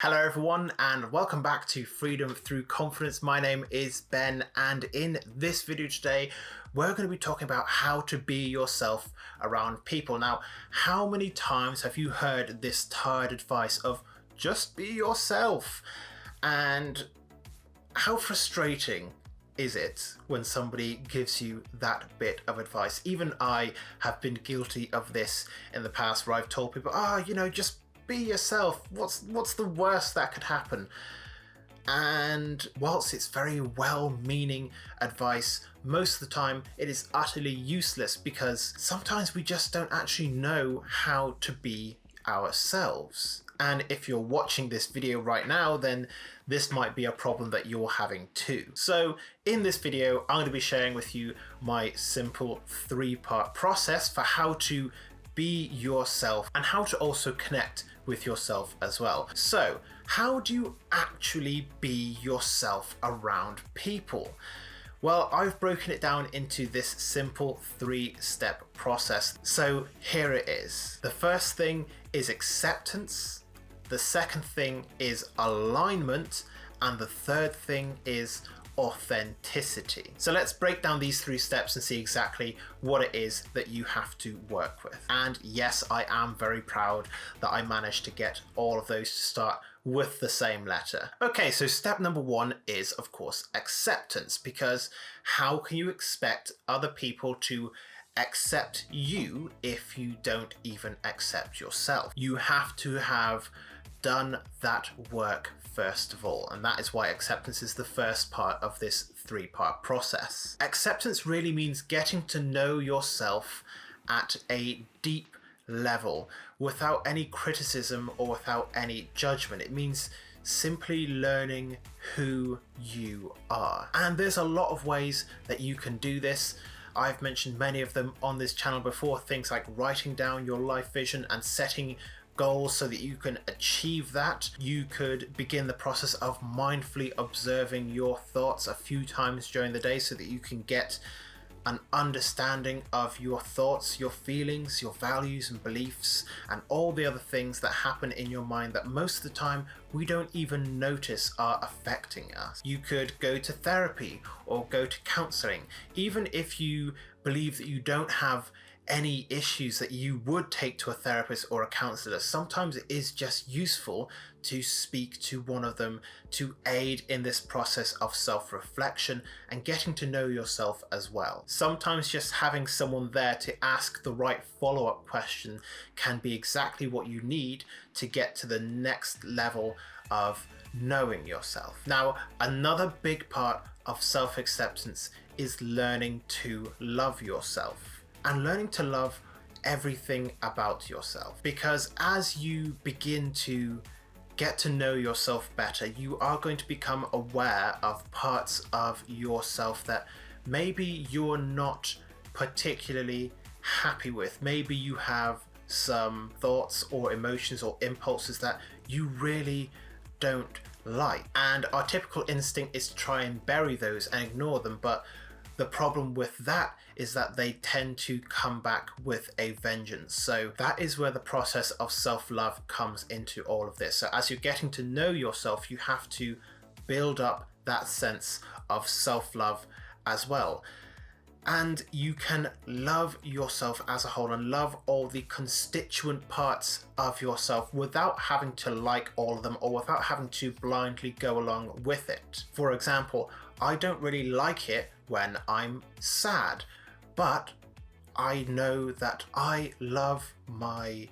Hello everyone and welcome back to Freedom Through Confidence. My name is Ben and in this video today we're going to be talking about how to be yourself around people. Now, how many times have you heard this tired advice of just be yourself? And how frustrating is it when somebody gives you that bit of advice? Even I have been guilty of this in the past where I've told people, just be yourself. What's the worst that could happen? And whilst it's very well-meaning advice, most of the time it is utterly useless because sometimes we just don't actually know how to be ourselves. And if you're watching this video right now, then this might be a problem that you're having too. So in this video, I'm going to be sharing with you my simple 3-part process for how to be yourself and how to also connect with yourself as well. So how do you actually be yourself around people? Well, I've broken it down into this simple 3-step process. So here it is. The first thing is acceptance. The second thing is alignment. And the third thing is authenticity. So let's break down these 3 steps and see exactly what it is that you have to work with. And yes, I am very proud that I managed to get all of those to start with the same letter. Okay, so step number 1 is, of course, acceptance, because how can you expect other people to accept you if you don't even accept yourself? You have to have done that work first of all, and that is why acceptance is the first part of this 3-part process. Acceptance really means getting to know yourself at a deep level without any criticism or without any judgment. It means simply learning who you are. And there's a lot of ways that you can do this. I've mentioned many of them on this channel before, things like writing down your life vision and setting goals so that you can achieve that. You could begin the process of mindfully observing your thoughts a few times during the day so that you can get an understanding of your thoughts, your feelings, your values and beliefs, and all the other things that happen in your mind that most of the time we don't even notice are affecting us. You could go to therapy or go to counseling. Even if you believe that you don't have any issues that you would take to a therapist or a counselor, sometimes it is just useful to speak to one of them to aid in this process of self-reflection and getting to know yourself as well. Sometimes just having someone there to ask the right follow-up question can be exactly what you need to get to the next level of knowing yourself. Now, another big part of self-acceptance is learning to love yourself. And learning to love everything about yourself, because as you begin to get to know yourself better, you are going to become aware of parts of yourself that maybe you're not particularly happy with. Maybe you have some thoughts or emotions or impulses that you really don't like, and our typical instinct is to try and bury those and ignore them, but the problem with that is that they tend to come back with a vengeance. So that is where the process of self-love comes into all of this. So as you're getting to know yourself, you have to build up that sense of self-love as well. And you can love yourself as a whole and love all the constituent parts of yourself without having to like all of them or without having to blindly go along with it. For example, I don't really like it when I'm sad, but I know that I love my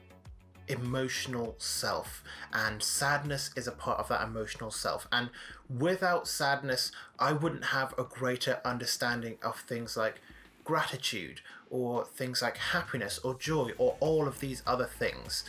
emotional self, and sadness is a part of that emotional self. And without sadness, I wouldn't have a greater understanding of things like gratitude or things like happiness or joy or all of these other things.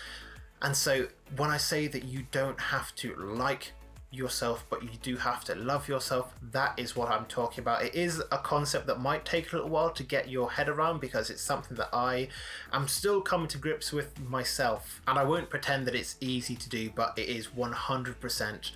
And so when I say that you don't have to like yourself, but you do have to love yourself, that is what I'm talking about. It is a concept that might take a little while to get your head around because it's something that I am still coming to grips with myself, and I won't pretend that it's easy to do, but it is 100%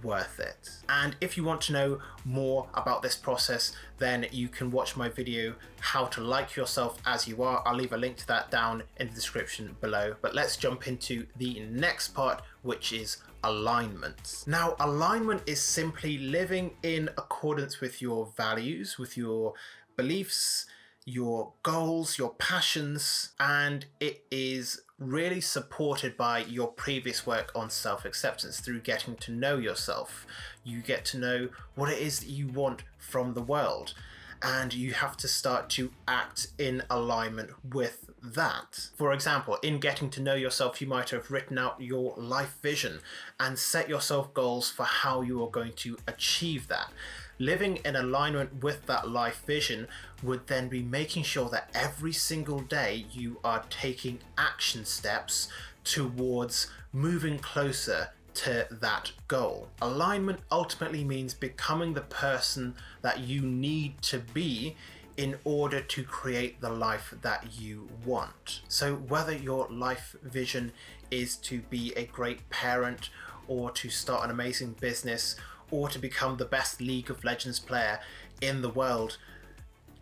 worth it. And if you want to know more about this process, then you can watch my video, How to Like Yourself As You Are. I'll leave a link to that down in the description below. But let's jump into the next part, which is alignment. Now, alignment is simply living in accordance with your values, with your beliefs, your goals, your passions, and it is really supported by your previous work on self-acceptance through getting to know yourself. You get to know what it is that you want from the world, and you have to start to act in alignment with that. For example, in getting to know yourself, you might have written out your life vision and set yourself goals for how you are going to achieve that. Living in alignment with that life vision would then be making sure that every single day you are taking action steps towards moving closer to that goal. Alignment ultimately means becoming the person that you need to be in order to create the life that you want. So whether your life vision is to be a great parent, or to start an amazing business, or to become the best League of Legends player in the world,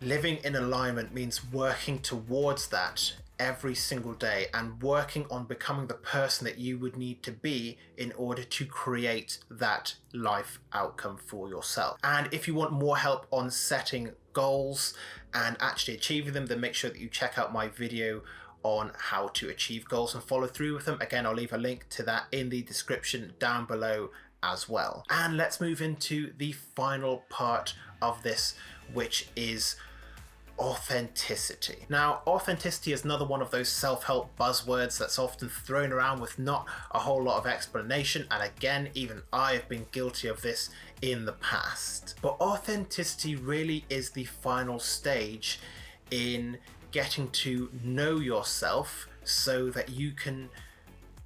living in alignment means working towards that every single day and working on becoming the person that you would need to be in order to create that life outcome for yourself. And if you want more help on setting goals and actually achieving them, then make sure that you check out my video on how to achieve goals and follow through with them. Again, I'll leave a link to that in the description down below as well. And let's move into the final part of this, which is authenticity. Now, authenticity is another one of those self-help buzzwords that's often thrown around with not a whole lot of explanation, and again, even I have been guilty of this in the past. But authenticity really is the final stage in getting to know yourself so that you can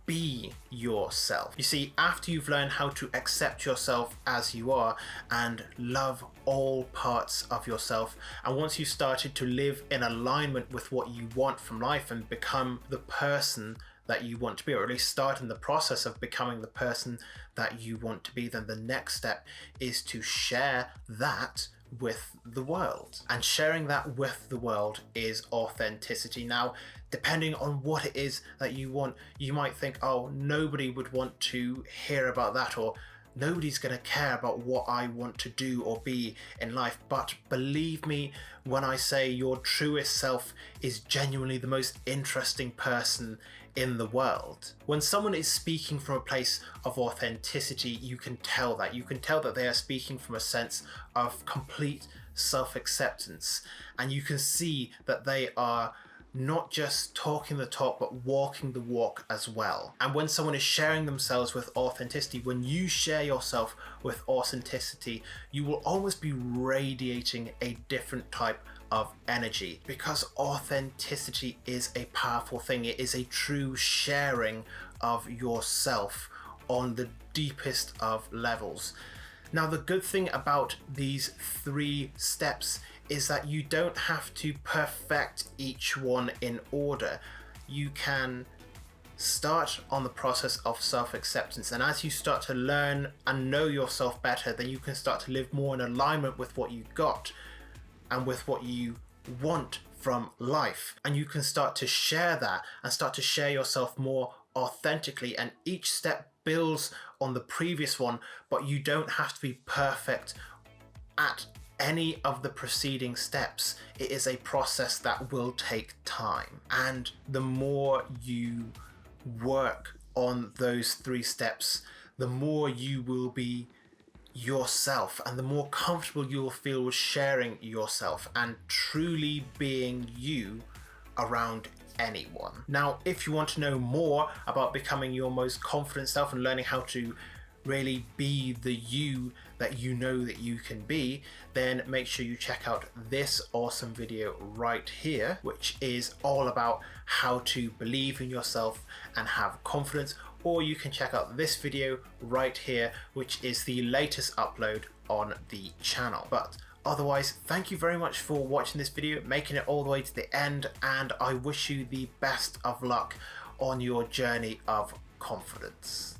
be yourself. You see, after you've learned how to accept yourself as you are and love all parts of yourself, and once you've started to live in alignment with what you want from life and become the person that you want to be, or at least start in the process of becoming the person that you want to be, then the next step is to share that with the world. And sharing that with the world is authenticity. Now, depending on what it is that you want, you might think, oh, nobody would want to hear about that, or nobody's going to care about what I want to do or be in life. But believe me when I say your truest self is genuinely the most interesting person in the world. When someone is speaking from a place of authenticity, you can tell that. You can tell that they are speaking from a sense of complete self-acceptance, and you can see that they are not just talking the talk, but walking the walk as well. And when someone is sharing themselves with authenticity, when you share yourself with authenticity, you will almost be radiating a different type of energy, because authenticity is a powerful thing. It is a true sharing of yourself on the deepest of levels. Now, the good thing about these 3 steps is that you don't have to perfect each one in order. You can start on the process of self-acceptance, and as you start to learn and know yourself better, then you can start to live more in alignment with what you got and with what you want from life. And you can start to share that and start to share yourself more authentically, and each step builds on the previous one, but you don't have to be perfect at any of the preceding steps. It is a process that will take time, and the more you work on those 3 steps, the more you will be yourself, and the more comfortable you will feel with sharing yourself and truly being you around anyone. Now, if you want to know more about becoming your most confident self and learning how to really be the you that you know that you can be, then make sure you check out this awesome video right here, which is all about how to believe in yourself and have confidence. Or you can check out this video right here, which is the latest upload on the channel. But otherwise, thank you very much for watching this video, making it all the way to the end, and I wish you the best of luck on your journey of confidence.